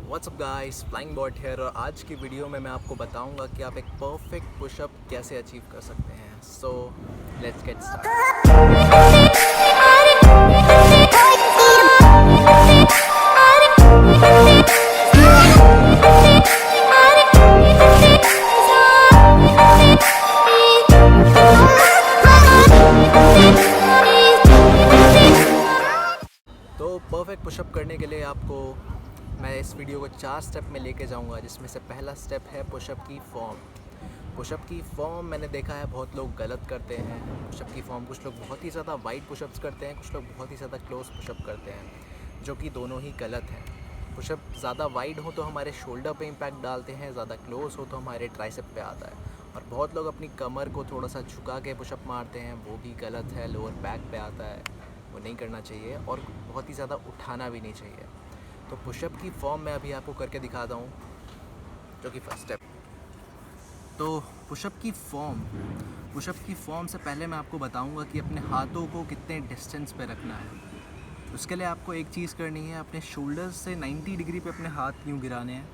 WhatsApp guys, Flying Bot here. और आज की वीडियो में मैं आपको बताऊंगा कि आप एक परफेक्ट पुशअप कैसे अचीव कर सकते हैं। So let's get start. तो परफेक्ट पुशअप करने के लिए आपको मैं इस वीडियो को 4 स्टेप में लेके जाऊंगा, जिसमें से पहला स्टेप है पुशअप की फॉर्म। पुशअप की फॉर्म मैंने देखा है बहुत लोग गलत करते हैं। पुशअप की फॉर्म कुछ लोग बहुत ही ज़्यादा वाइड पुशअप्स करते हैं, कुछ लोग बहुत ही ज़्यादा क्लोज पुशअप करते हैं, जो कि दोनों ही गलत हैं। पुशअप ज़्यादा वाइड हो तो हमारे शोल्डर पे इम्पैक्ट डालते हैं, ज़्यादा क्लोज हो तो हमारे ट्राइसेप पे आता है। और बहुत लोग अपनी कमर को थोड़ा सा झुका के पुशअप मारते हैं, वो भी गलत है। लोअर बैक पे आता है, वो नहीं करना चाहिए, और बहुत ही ज़्यादा उठाना भी नहीं चाहिए। तो पुशअप की फॉर्म मैं अभी आपको करके दिखाता हूँ, जो कि फर्स्ट स्टेप। तो पुशअप की फॉर्म से पहले मैं आपको बताऊंगा कि अपने हाथों को कितने डिस्टेंस पे रखना है। उसके लिए आपको एक चीज़ करनी है, अपने शोल्डर्स से 90 डिग्री पे अपने हाथ यूँ गिराने हैं।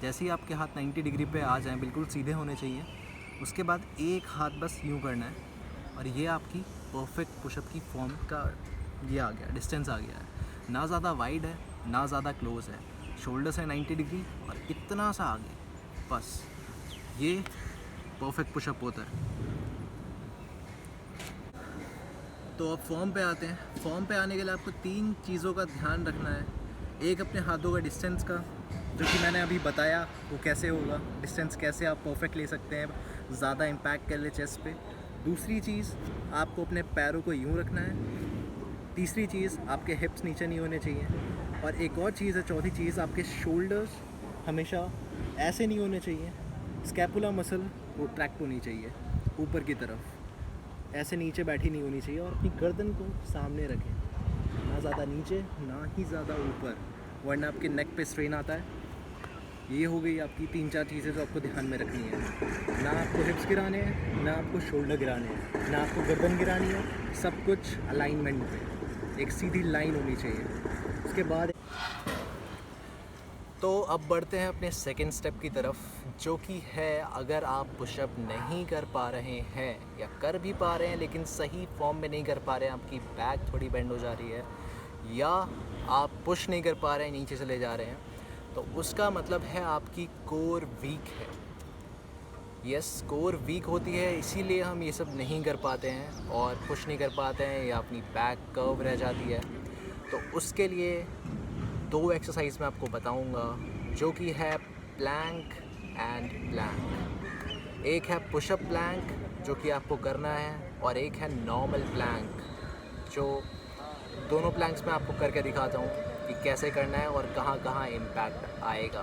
जैसे ही आपके हाथ 90 डिग्री पे आ जाएं, बिल्कुल सीधे होने चाहिए। उसके बाद एक हाथ बस यूँ करना है, और ये आपकी परफेक्ट पुशअप की फॉर्म का ये आ गया, डिस्टेंस आ गया है। ना ज़्यादा वाइड है, ना ज़्यादा क्लोज है, शोल्डर से 90 डिग्री और इतना सा आगे, बस ये परफेक्ट पुशअप होता है। तो अब फॉर्म पे आते हैं। फॉर्म पे आने के लिए आपको 3 चीज़ों का ध्यान रखना है। एक, अपने हाथों का डिस्टेंस का, जो कि मैंने अभी बताया वो कैसे होगा, डिस्टेंस कैसे आप परफेक्ट ले सकते हैं, ज़्यादा इम्पैक्ट कर ले चेस्ट पे। दूसरी चीज़, आपको अपने पैरों को यूँ रखना है। तीसरी चीज़, आपके हिप्स नीचे नहीं होने चाहिए। और एक और चीज़ है, चौथी चीज़, आपके शोल्डर्स हमेशा ऐसे नहीं होने चाहिए। स्कैपुला मसल वो ट्रैक्ट होनी चाहिए ऊपर की तरफ, ऐसे नीचे बैठी नहीं होनी चाहिए। और अपनी गर्दन को सामने रखें, ना ज़्यादा नीचे ना ही ज़्यादा ऊपर, वरना आपके नेक पे स्ट्रेन आता है। ये हो गई आपकी 3-4 चीज़ें जो आपको ध्यान में रखनी है। ना आपको हिप्स गिराने हैं, ना आपको शोल्डर गिराने हैं, ना आपको गर्दन गिरानी है। सब कुछ अलाइनमेंट पे, एक सीधी लाइन होनी चाहिए। उसके बाद तो अब बढ़ते हैं अपने सेकंड स्टेप की तरफ, जो कि है, अगर आप पुशअप नहीं कर पा रहे हैं या कर भी पा रहे हैं लेकिन सही फॉर्म में नहीं कर पा रहे हैं, आपकी बैक थोड़ी बेंड हो जा रही है, या आप पुश नहीं कर पा रहे हैं, नीचे चले जा रहे हैं, तो उसका मतलब है आपकी कोर वीक है। यस, कोर वीक होती है, इसीलिए हम ये सब नहीं कर पाते हैं और पुश नहीं कर पाते हैं, या अपनी बैक कर्व रह जाती है। तो उसके लिए 2 एक्सरसाइज मैं आपको बताऊंगा, जो कि है प्लैंक एंड प्लैंक। एक है पुशअप प्लैंक, जो कि आपको करना है, और एक है नॉर्मल प्लैंक, जो दोनों प्लैंक्स मैं आपको करके दिखाता हूँ कि कैसे करना है और कहाँ कहाँ इम्पैक्ट आएगा।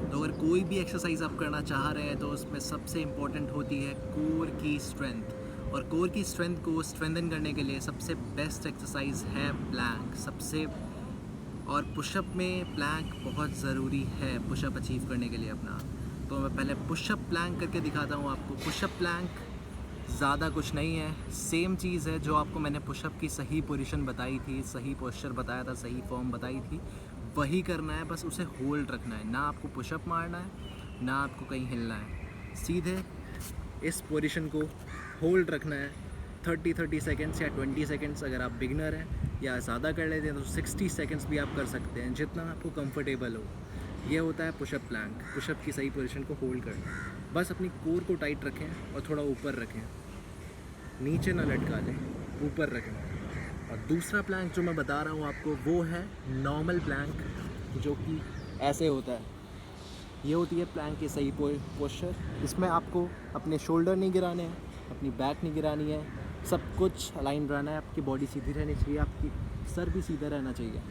तो अगर कोई भी एक्सरसाइज आप करना चाह रहे हैं तो उसमें सबसे इम्पोर्टेंट होती है कोर की स्ट्रेंथ। और कोर की स्ट्रेंथ को स्ट्रेंथन करने के लिए सबसे बेस्ट एक्सरसाइज है प्लैंक। और पुशअप में प्लैंक बहुत ज़रूरी है पुशअप अचीव करने के लिए अपना। तो मैं पहले पुशअप प्लैंक करके दिखाता हूँ आपको। पुशअप प्लैंक ज़्यादा कुछ नहीं है, सेम चीज़ है जो आपको मैंने पुशअप की सही पोजीशन बताई थी, सही पोस्चर बताया था, सही फॉर्म बताई थी, वही करना है। बस उसे होल्ड रखना है, ना आपको पुशअप मारना है, ना आपको कहीं हिलना है। सीधे इस पोजीशन को होल्ड रखना है 30 सेकेंड्स या 20 सेकेंड्स। अगर आप बिगनर हैं या ज़्यादा कर लेते हैं तो 60 सेकेंड्स भी आप कर सकते हैं, जितना आपको कंफर्टेबल हो। ये होता है पुशअप प्लैंक, पुशअप की सही पोजीशन को होल्ड करना। बस अपनी कोर को टाइट रखें और थोड़ा ऊपर रखें, नीचे ना लटका लें, ऊपर रखें। और दूसरा प्लैंक जो मैं बता रहा हूँ आपको, वो है नॉर्मल प्लैंक, जो कि ऐसे होता है। ये होती है प्लैंक की सही पोस्चर। इसमें आपको अपने शोल्डर नहीं गिराने हैं, अपनी बैक नहीं गिरानी है, सब कुछ अलाइन रहना है। आपकी बॉडी सीधी रहनी चाहिए, आपकी सर भी सीधा रहना चाहिए।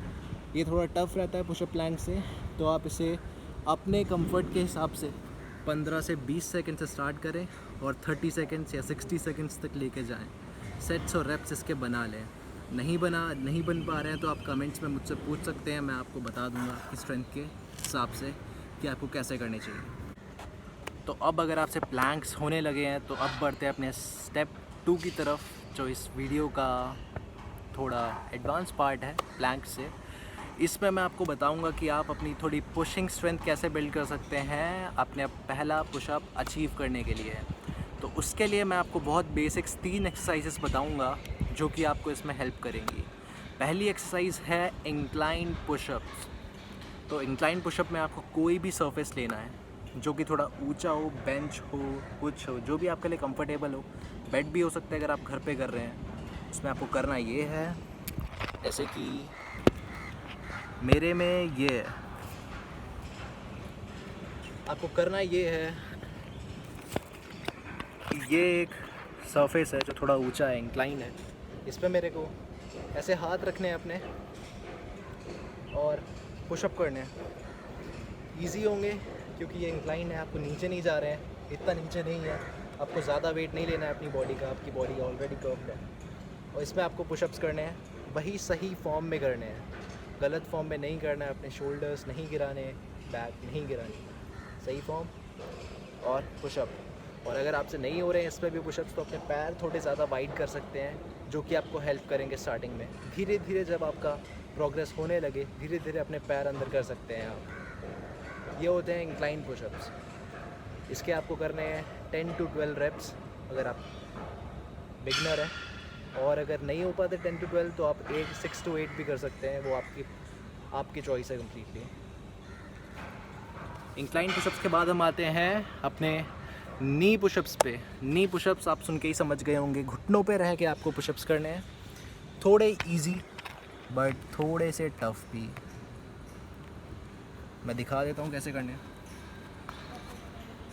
ये थोड़ा टफ रहता है पुशअप प्लैंक से, तो आप इसे अपने कंफर्ट के हिसाब से 15 से 20 सेकंड से स्टार्ट करें और 30 सेकंड्स या 60 सेकंड्स तक लेके जाएं। सेट्स और रेप्स इसके बना लें। नहीं बन पा रहे हैं तो आप कमेंट्स में मुझसे पूछ सकते हैं, मैं आपको बता दूंगा आपकी स्ट्रेंथ के हिसाब से कि आपको कैसे करनी चाहिए। तो अब अगर आपसे प्लैंक्स होने लगे हैं तो अब बढ़ते हैं अपने स्टेप 2 की तरफ, जो इस वीडियो का थोड़ा एडवांस पार्ट है प्लैंक से। इसमें मैं आपको बताऊंगा कि आप अपनी थोड़ी पुशिंग स्ट्रेंथ कैसे बिल्ड कर सकते हैं अपने पहला पुशअप अचीव करने के लिए। तो उसके लिए मैं आपको बहुत बेसिक्स 3 एक्सरसाइजेस बताऊंगा जो कि आपको इसमें हेल्प करेंगी। पहली एक्सरसाइज है इंक्लाइन पुशअप्स। तो इंक्लाइन पुशअप में आपको कोई भी सरफेस लेना है जो कि थोड़ा ऊंचा हो, बेंच हो, कुछ हो, जो भी आपके लिए कंफर्टेबल हो। बेड भी हो सकता है अगर आप घर पे कर रहे हैं। उसमें आपको करना ये है, जैसे कि मेरे में ये है, आपको करना ये है, ये एक सरफेस है जो थोड़ा ऊंचा है, इंक्लाइन है। इस पर मेरे को ऐसे हाथ रखने हैं अपने और पुशअप करने हैं। ईजी होंगे क्योंकि ये इंक्लाइन है, आपको नीचे नहीं जा रहे हैं, इतना नीचे नहीं है, आपको ज़्यादा वेट नहीं लेना है अपनी बॉडी का, आपकी बॉडी ऑलरेडी कर्व्ड है। और इसमें आपको पुशअप्स करने हैं, वही सही फॉर्म में करने हैं, गलत फॉर्म में नहीं करना है। अपने शोल्डर्स नहीं गिराने, बैक नहीं गिरानी, सही फॉर्म और पुशअप। और अगर आपसे नहीं हो रहे हैं इस पर भी पुशअप्स, तो अपने पैर थोड़े ज़्यादा वाइड कर सकते हैं, जो कि आपको हेल्प करेंगे स्टार्टिंग में। धीरे धीरे जब आपका प्रोग्रेस होने लगे, धीरे धीरे अपने पैर अंदर कर सकते हैं आप। ये होते हैं इंक्लाइन पुशअप्स। इसके आपको करने हैं 10 to 12 रेप्स अगर आप बिगनर हैं, और अगर नहीं हो पाते 10 to 12 तो आप 6 to 8 भी कर सकते हैं, वो आपकी चॉइस है कम्प्लीटली। इंक्लाइन पुशअप्स के बाद हम आते हैं अपने नी पुशअप्स पे। नी पुशअप्स आप सुन के ही समझ गए होंगे, घुटनों पे रह के आपको पुशअप्स करने हैं। थोड़े इजी बट थोड़े से टफ भी। मैं दिखा देता हूँ कैसे करने हैं।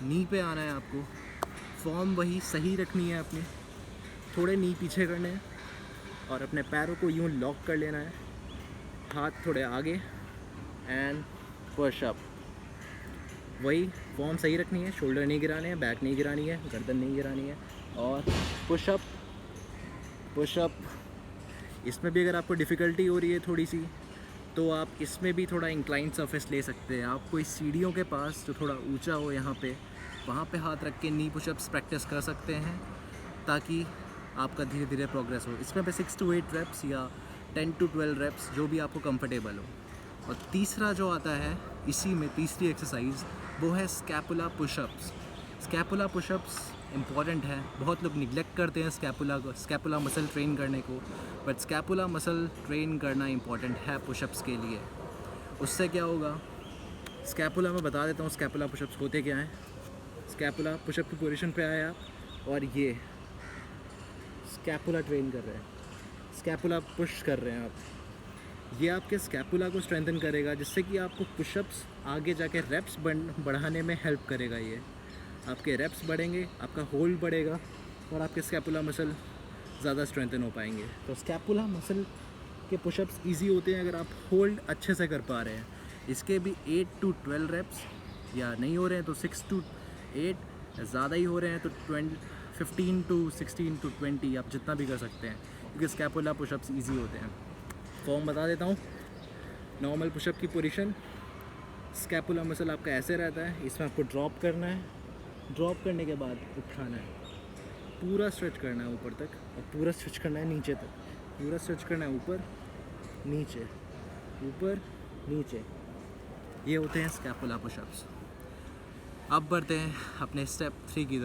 नी पे आना है आपको, फॉर्म वही सही रखनी है अपनी, थोड़े नी पीछे करने हैं और अपने पैरों को यूँ लॉक कर लेना है, हाथ थोड़े आगे एंड पुशअप। वही फॉर्म सही रखनी है, शोल्डर नहीं गिराने हैं, बैक नहीं गिरानी है, गर्दन नहीं गिरानी है, और पुशअप पुशअप। इसमें भी अगर आपको डिफ़िकल्टी हो रही है थोड़ी सी, तो आप इसमें भी थोड़ा इंक्लाइन सरफेस ले सकते हैं। आप कोई सीढ़ियों के पास जो थोड़ा ऊंचा हो यहाँ पे, वहाँ पे हाथ रख के नी पुशअप्स प्रैक्टिस कर सकते हैं, ताकि आपका धीरे धीरे प्रोग्रेस हो। इसमें पे 6 to 8 रेप्स या 10 to 12 रेप्स, जो भी आपको कंफर्टेबल हो। और तीसरा जो आता है इसी में, तीसरी एक्सरसाइज, वो है scapula pushups. Scapula pushups important है, बहुत लोग निगलेक्ट करते हैं स्कैपुला मसल ट्रेन करने को, बट स्कैपुला मसल ट्रेन करना इम्पॉर्टेंट है पुशअप्स के लिए। उससे क्या होगा, स्कैपुला मैं बता देता हूँ स्कैपुला पुशअप्स होते क्या हैं। स्कैपुला पुशअप की पोजीशन पे आए आप और ये स्कैपुला ट्रेन कर रहे हैं, स्कैपुला पुश कर रहे हैं आप। ये आपके स्कैपुला को स्ट्रेंथन करेगा, जिससे कि आपको पुशअप्स आगे जाके रेप्स बढ़ाने में हेल्प करेगा। ये आपके रेप्स बढ़ेंगे, आपका होल्ड बढ़ेगा और आपके स्कैपुला मसल ज़्यादा स्ट्रेंथन हो पाएंगे। तो स्कैपुला मसल के पुशअप्स इजी होते हैं अगर आप होल्ड अच्छे से कर पा रहे हैं। इसके भी 8 to 12 रेप्स, या नहीं हो रहे हैं तो 6 to 8, ज़्यादा ही हो रहे हैं तो 15 to 16 to 20, आप जितना भी कर सकते हैं, क्योंकि स्कैपुला पुशअप्स ईजी होते हैं। फॉर्म बता देता हूँ। नॉर्मल पुशअप की पोजीशन, स्कैपुला मसल आपका ऐसे रहता है, इसमें आपको ड्रॉप करना है, ड्रॉप करने के बाद उठाना है, पूरा स्ट्रेच करना है ऊपर तक, और पूरा स्ट्रेच करना है नीचे तक, पूरा स्ट्रेच करना है ऊपर नीचे, ऊपर नीचे। ये होते हैं स्कैपुला पुशअप्स। अब बढ़ते हैं अपने स्टेप 3 की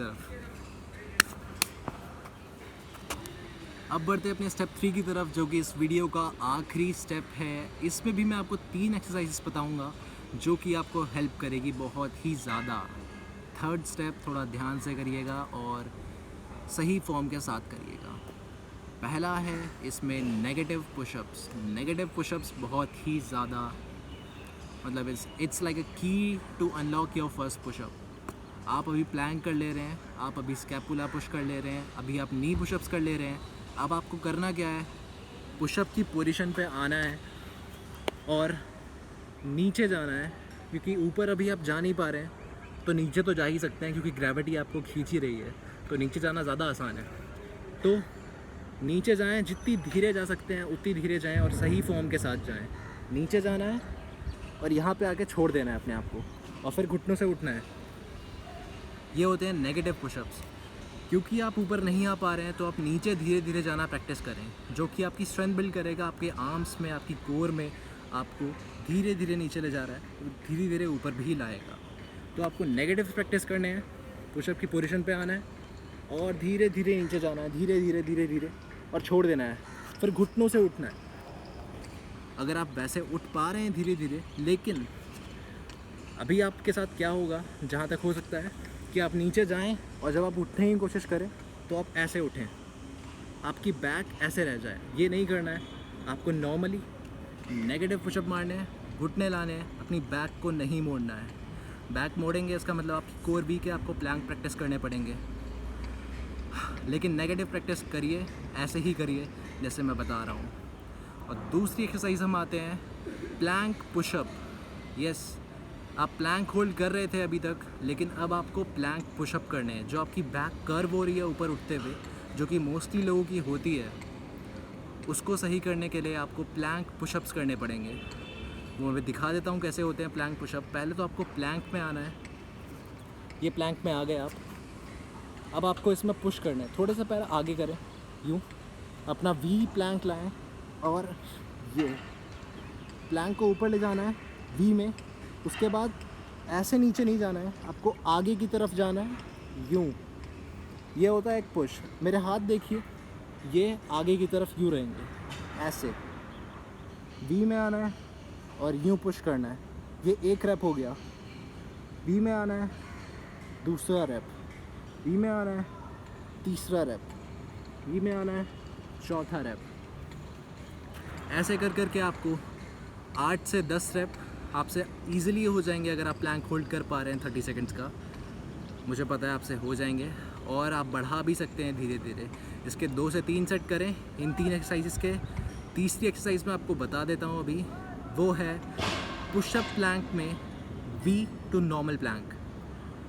तरफ। जो कि इस वीडियो का आखिरी स्टेप है। इसमें भी मैं आपको 3 एक्सरसाइजेस बताऊंगा जो कि आपको हेल्प करेगी बहुत ही ज़्यादा। थर्ड स्टेप थोड़ा ध्यान से करिएगा और सही फॉर्म के साथ करिएगा। पहला है इसमें नेगेटिव पुशअप्स। नेगेटिव पुशअप्स बहुत ही ज़्यादा, मतलब it's like a key to unlock your first pushup. आप अभी प्लैंक कर ले रहे हैं, आप अभी स्कैपुला पुश कर ले रहे हैं, अभी आप नी पुशअप्स कर ले रहे हैं। अब आपको करना क्या है, पुशअप की पोजीशन पे आना है और नीचे जाना है, क्योंकि ऊपर अभी आप जा नहीं पा रहे हैं, तो नीचे तो जा ही सकते हैं क्योंकि ग्रेविटी आपको खींच ही रही है, तो नीचे जाना ज़्यादा आसान है। तो नीचे जाएं, जितनी धीरे जा सकते हैं उतनी धीरे जाएं और सही फॉर्म के साथ जाएं। नीचे जाना है और यहाँ पे आके छोड़ देना है अपने आप को, और फिर घुटनों से उठना है। ये होते हैं नेगेटिव पुशअप्स। क्योंकि आप ऊपर नहीं आ पा रहे हैं तो आप नीचे धीरे धीरे जाना प्रैक्टिस करें, जो कि आपकी स्ट्रेंथ बिल्ड करेगा, आपके आर्म्स में, आपकी कोर में, आपको धीरे धीरे नीचे ले जा रहा है और धीरे धीरे ऊपर भी लाएगा। तो आपको नेगेटिव प्रैक्टिस करने हैं, पुशअप की पोजीशन पे आना है और धीरे धीरे नीचे जाना है, धीरे धीरे धीरे धीरे, और छोड़ देना है, फिर घुटनों से उठना है। अगर आप वैसे उठ पा रहे हैं धीरे धीरे, लेकिन अभी आपके साथ क्या होगा, जहाँ तक हो सकता है कि आप नीचे जाएं और जब आप उठने की कोशिश करें तो आप ऐसे उठें, आपकी बैक ऐसे रह जाए। ये नहीं करना है, आपको नॉर्मली नेगेटिव पुशअप मारने हैं, घुटने लाने हैं, अपनी बैक को नहीं मोड़ना है। बैक मोड़ेंगे इसका मतलब आपकी कोर वीक है, आपको प्लैंक प्रैक्टिस करने पड़ेंगे। लेकिन नेगेटिव प्रैक्टिस करिए, ऐसे ही करिए जैसे मैं बता रहा हूँ। और दूसरी एक्सरसाइज हम आते हैं प्लैंक पुशअप। यस, आप प्लैंक होल्ड कर रहे थे अभी तक, लेकिन अब आपको प्लैंक पुशअप करने हैं। जो आपकी बैक कर्व हो रही है ऊपर उठते हुए, जो कि मोस्टली लोगों की होती है, उसको सही करने के लिए आपको प्लैंक पुशअप्स करने पड़ेंगे। वो मैं दिखा देता हूँ कैसे होते हैं प्लैंक पुशअप। पहले तो आपको प्लैंक में आना है, ये प्लैंक में आ गए आप। अब आपको इसमें पुश करना है, थोड़े से पैर आगे करें, यूँ अपना वी प्लैंक लाएं और ये प्लैंक को ऊपर ले जाना है वी में। उसके बाद ऐसे नीचे नहीं जाना है, आपको आगे की तरफ जाना है, यूँ। ये होता है एक पुश। मेरे हाथ देखिए, ये आगे की तरफ यूँ रहेंगे, ऐसे वी में आना है और यूँ पुश करना है। ये एक रैप हो गया। वी में आना है, दूसरा रैप, वी में आना है, तीसरा रैप, वी में आना है, चौथा रैप। ऐसे कर कर के आपको 8 से 10 रैप आपसे ईज़िली हो जाएंगे। अगर आप प्लैंक होल्ड कर पा रहे हैं 30 सेकंड्स का, मुझे पता है आपसे हो जाएंगे। और आप बढ़ा भी सकते हैं धीरे धीरे। इसके 2 से 3 सेट करें इन 3 एक्सरसाइजेस के। तीसरी एक्सरसाइज मैं आपको बता देता हूँ अभी, वो है पुशअप प्लैंक में वी टू नॉर्मल प्लैंक।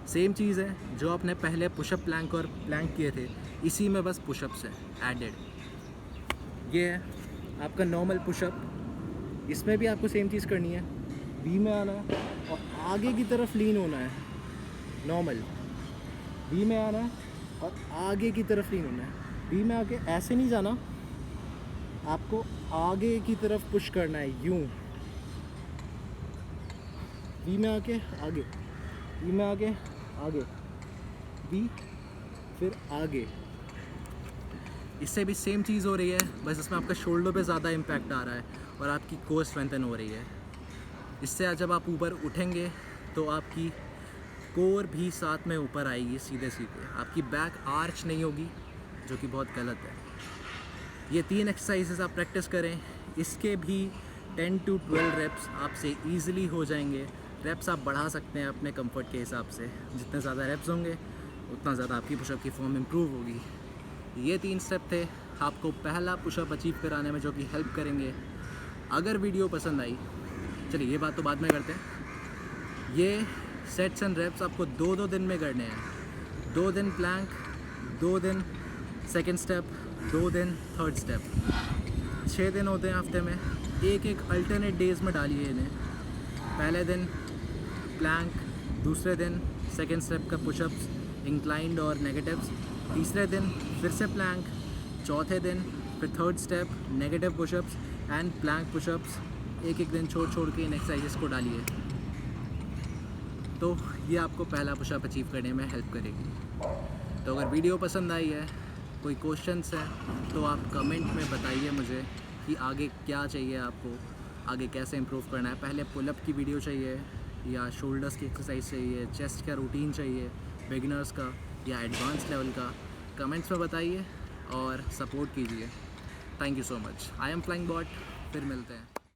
सेम चीज़ है जो आपने पहले पुशअप प्लैंक और प्लैंक किए थे, इसी में बस पुशअप्स है एडेड। ये है आपका नॉर्मल पुशअप। इसमें भी आपको सेम चीज़ करनी है, वी में आना है और आगे की तरफ लीन होना है। नॉर्मल वी में आना है और आगे की तरफ लीन होना है। वी में आके ऐसे नहीं जाना, आपको आगे की तरफ पुश करना है, यूँ। वी में आके आगे, वी में आके आगे, वी फिर आगे। इससे भी सेम चीज़ हो रही है, बस इसमें आपका शोल्डर पे ज़्यादा इम्पैक्ट आ रहा है और आपकी कोर स्ट्रेंथन हो रही है। इससे जब आप ऊपर उठेंगे तो आपकी कोर भी साथ में ऊपर आएगी सीधे सीधे। आपकी बैक आर्च नहीं होगी, जो कि बहुत गलत है। ये 3 एक्सरसाइजेस आप प्रैक्टिस करें, इसके भी 10 to 12 रेप्स आपसे ईज़िली हो जाएंगे। रेप्स आप बढ़ा सकते हैं अपने कंफर्ट के हिसाब से। जितने ज़्यादा रेप्स होंगे उतना ज़्यादा आपकी पुशअप की फॉर्म इम्प्रूव होगी। ये 3 स्टेप थे आपको पहला पुशअप अचीव कराने में, जो कि हेल्प करेंगे। अगर वीडियो पसंद आई, चलिए ये बात तो बाद में करते हैं। ये सेट्स एंड रेप्स आपको 2-2 दिन में करने हैं। 2 दिन प्लैंक, 2 दिन सेकंड स्टेप, 2 दिन थर्ड स्टेप। 6 दिन होते हैं हफ्ते में। एक अल्टरनेट डेज़ में डालिए इन्हें। पहले दिन प्लैंक, दूसरे दिन सेकंड स्टेप का पुशअप्स, इंक्लाइंड और नेगेटिव्स, तीसरे दिन फिर से प्लैंक, चौथे दिन फिर third step, negative pushups and plank pushups. एक दिन छोड़ के इन एक्सरसाइजेस को डालिए, तो ये आपको पहला पुशअप अचीव करने में हेल्प करेगी। तो अगर वीडियो पसंद आई है, कोई क्वेश्चंस हैं, तो आप कमेंट में बताइए मुझे कि आगे क्या चाहिए आपको, आगे कैसे इम्प्रूव करना है। पहले पुलअप की वीडियो चाहिए या शोल्डर्स की एक्सरसाइज चाहिए, चेस्ट का रूटीन चाहिए, बिगिनर्स का या एडवांस लेवल का। कमेंट्स में बताइए और सपोर्ट कीजिए। Thank you so much. I am Flying Bot, फिर मिलते हैं।